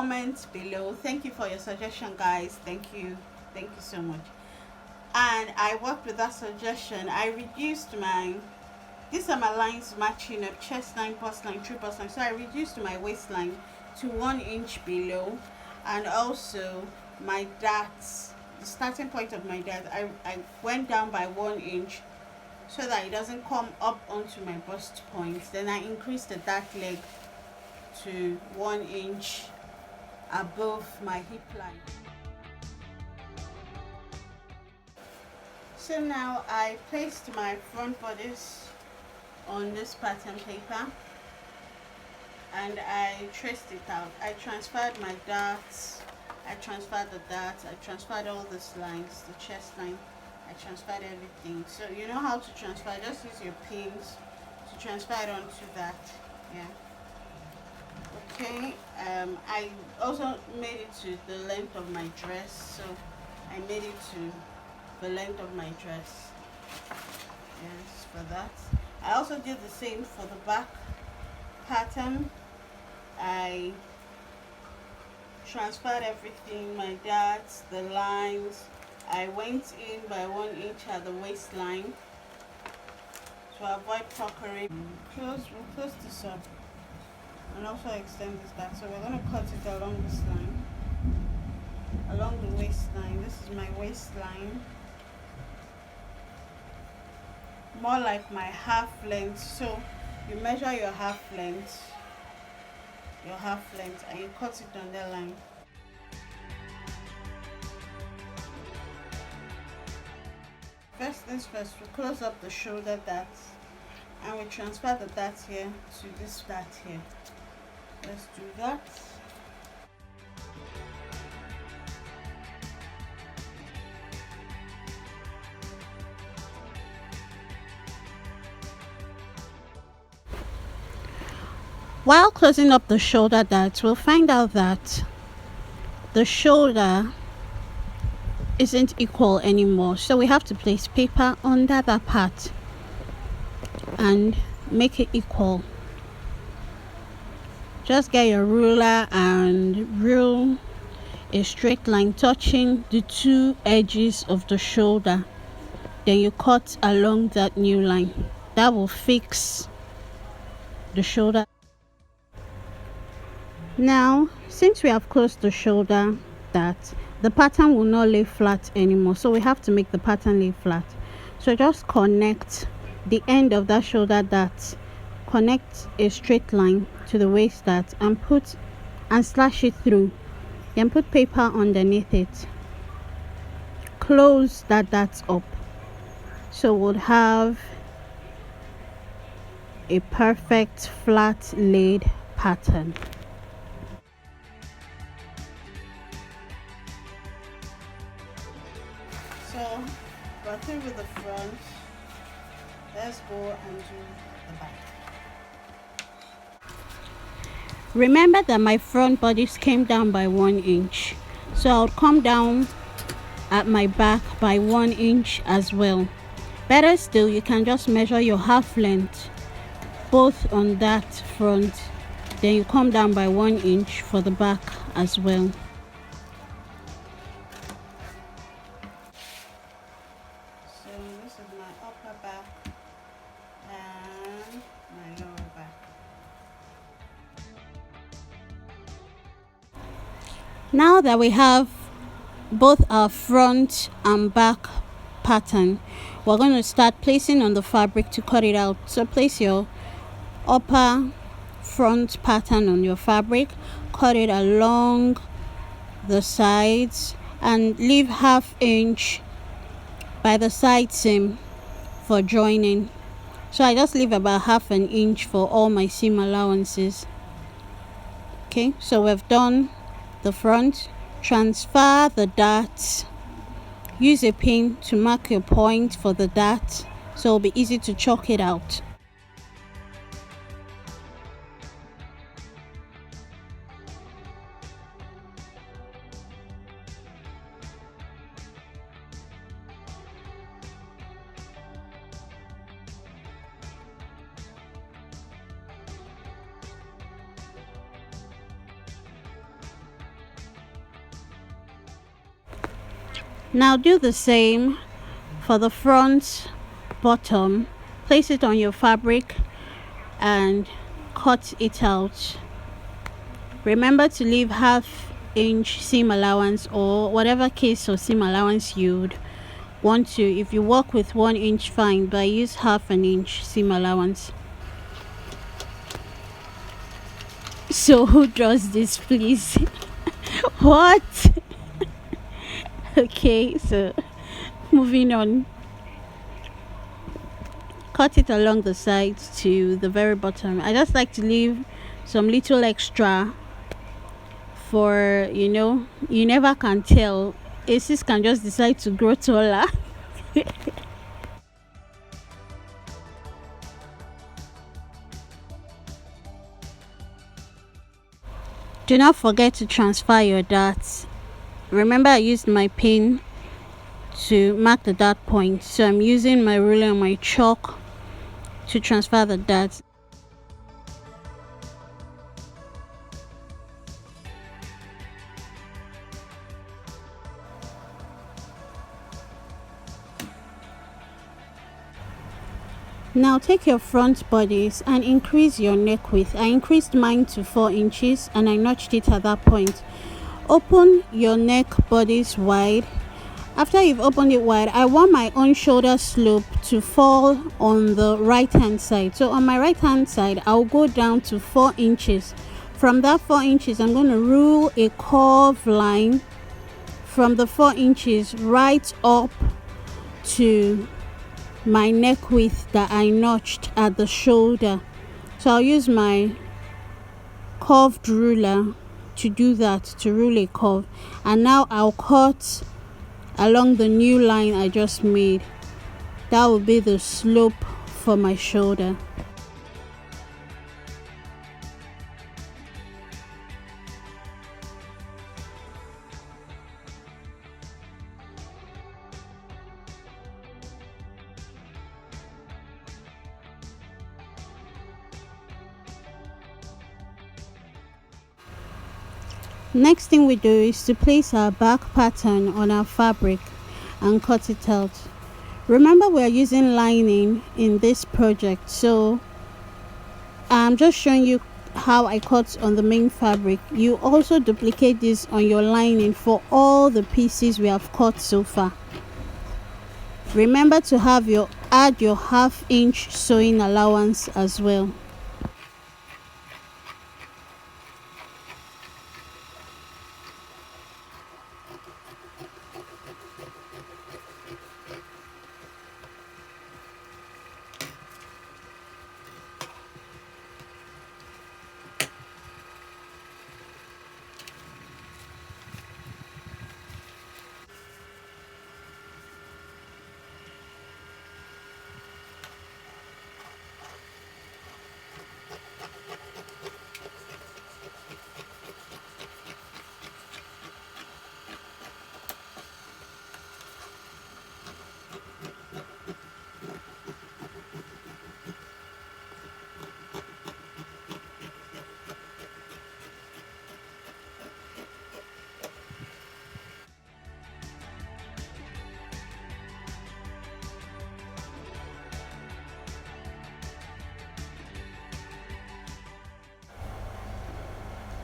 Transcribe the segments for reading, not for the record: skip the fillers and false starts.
comment below. Thank you for your suggestion, guys. Thank you so much. And I worked with that suggestion. I reduced my, these are my lines matching up, chest line, bust line, true bust line. So I reduced my waistline to 1 inch below, and also my darts, the starting point of my dart, I went down by 1 inch so that it doesn't come up onto my bust point. Then I increased the dart leg to 1 inch above my hip line. So now I placed my front bodice on this pattern paper and I traced it out. I transferred my darts, I transferred the darts, I transferred all these lines, the chest line, I transferred everything. So you know how to transfer, just use your pins to transfer it onto that. Yeah. Okay, I also made it to the length of my dress, so I made it to the length of my dress. Yes, for that. I also did the same for the back pattern. I transferred everything, my darts, the lines. I went in by 1 inch at the waistline to avoid puckering. We'll close this up and also extend this back. So we're going to cut it along this line, along the waistline. This is my waistline, more like my half length. So you measure your half length, and you cut it on that line. First things first, we close up the shoulder dart and we transfer the dart here to this dart here. Let's do that. While closing up the shoulder dart, we'll find out that the shoulder isn't equal anymore, so we have to place paper under that part and make it equal. Just get your ruler and rule a straight line touching the two edges of the shoulder, then you cut along that new line. That will fix the shoulder. Now, since we have closed the shoulder dart, the pattern will not lay flat anymore, so we have to make the pattern lay flat. So just connect the end of that shoulder dart, connect a straight line to the waist dart and slash it through, then put paper underneath it. Close that dart up, so we'll have a perfect flat laid pattern. So we're through with the front. Let's go and do the back. Remember that my front bodice came down by 1 inch, so I'll come down at my back by 1 inch as well. Better still, you can just measure your half length both on that front, then you come down by 1 inch for the back as well. So this is my upper back and my lower back. Now that we have both our front and back pattern, we're going to start placing on the fabric to cut it out. So place your upper front pattern on your fabric, cut it along the sides and leave ½ inch by the side seam for joining. So I just leave about ½ inch for all my seam allowances. Okay, so we've done the front. Transfer the dart, use a pin to mark your point for the dart, so it'll be easy to chalk it out. Now do the same for the front bottom. Place it on your fabric and cut it out. Remember to leave half-inch seam allowance, or whatever case of seam allowance you'd want to. If you work with 1 inch, fine, but I use half an inch seam allowance. So who draws this, please? What? Okay, so moving on. Cut it along the sides to the very bottom. I just like to leave some little extra for, you never can tell. Aces can just decide to grow taller. Do not forget to transfer your darts. Remember, I used my pin to mark the dart point, so I'm using my ruler and my chalk to transfer the darts. Now take your front bodice and increase your neck width. I increased mine to 4 inches and I notched it at that point. Open your neck bodice wide. After you've opened it wide, I want my own shoulder slope to fall on the right hand side. So on my right hand side, I'll go down to 4 inches. From that 4 inches, I'm going to rule a curved line from the 4 inches right up to my neck width that I notched at the shoulder. So I'll use my curved ruler to do that, to rule a curve. And now I'll cut along the new line I just made. That will be the slope for my shoulder. Next thing we do is to place our back pattern on our fabric and cut it out. Remember, we are using lining in this project, so I'm just showing you how I cut on the main fabric. You also duplicate this on your lining for all the pieces we have cut so far. Remember to add your half-inch sewing allowance as well.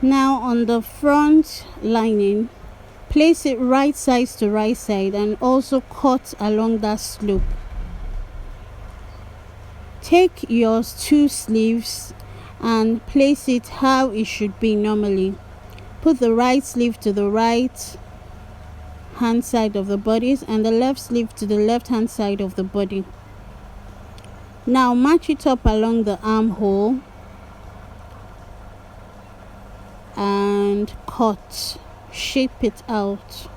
Now on the front lining, place it right sides to right side and also cut along that slope. Take your 2 sleeves and place it how it should be normally. Put the right sleeve to the right hand side of the bodice and the left sleeve to the left hand side of the body. Now match it up along the armhole and cut, shape it out.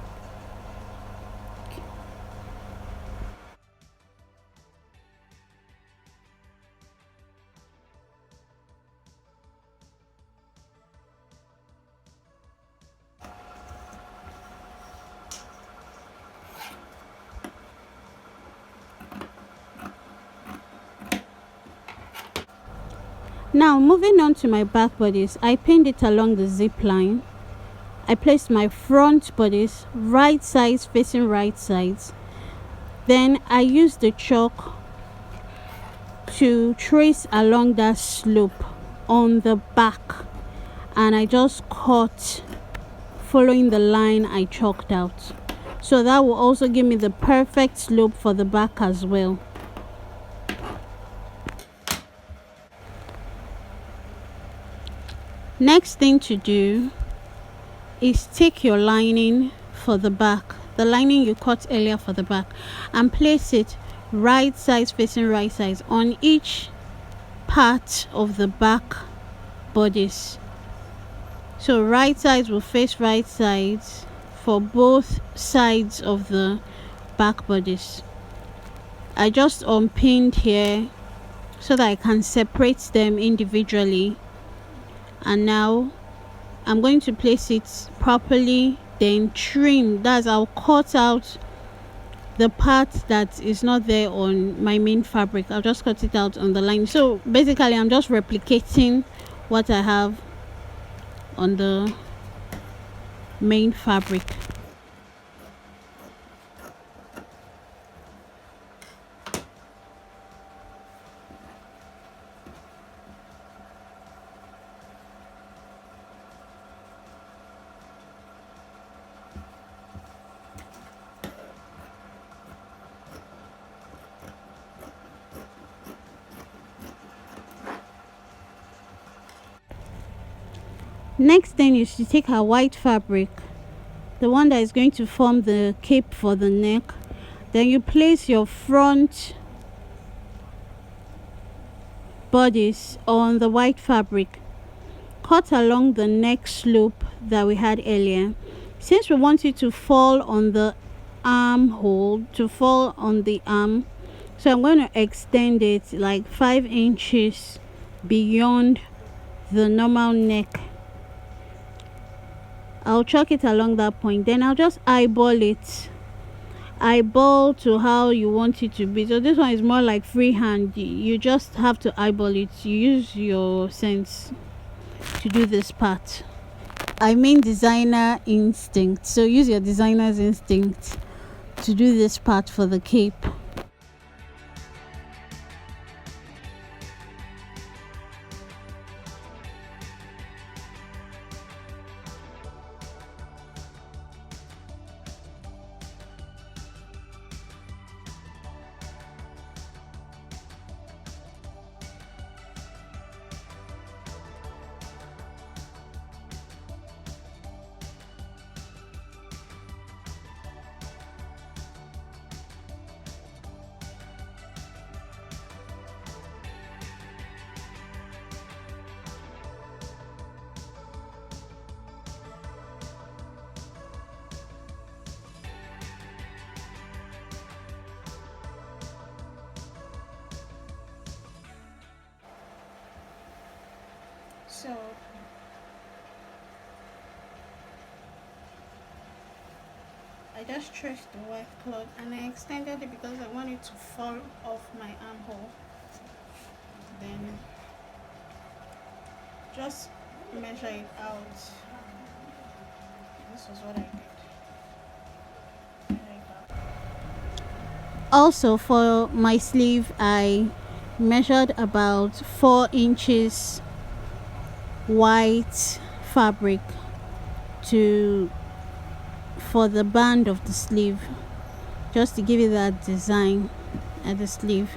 Now moving on to my back bodice, I pinned it along the zip line I placed my front bodice right sides facing right sides. Then I used the chalk to trace along that slope on the back, and I just cut following the line I chalked out. So that will also give me the perfect slope for the back as well. Next thing to do is take your lining for the back, the lining you cut earlier for the back, and place it right sides facing right sides on each part of the back bodice. So right sides will face right sides for both sides of the back bodice. I just unpinned here so that I can separate them individually, and now I'm going to place it properly, then trim. That's, I'll cut out the part that is not there on my main fabric. I'll just cut it out on the line. So basically I'm just replicating what I have on the main fabric. Next thing is to take our white fabric, the one that is going to form the cape for the neck. Then you place your front bodice on the white fabric, cut along the neck slope that we had earlier. Since we want it to fall on the armhole, to fall on the arm, so I'm going to extend it like 5 inches beyond the normal neck. I'll chalk it along that point, then I'll just eyeball it, eyeball to how you want it to be. So this one is more like freehand. You just have to eyeball it. You use your sense to do this part. I mean designer instinct, so use your designer's instinct to do this part for the cape. So I just traced the white cloth and I extended it because I want it to fall off my armhole. Then just measure it out. This was what I did. Also for my sleeve, I measured about 4 inches white fabric for the band of the sleeve, just to give it that design at the sleeve.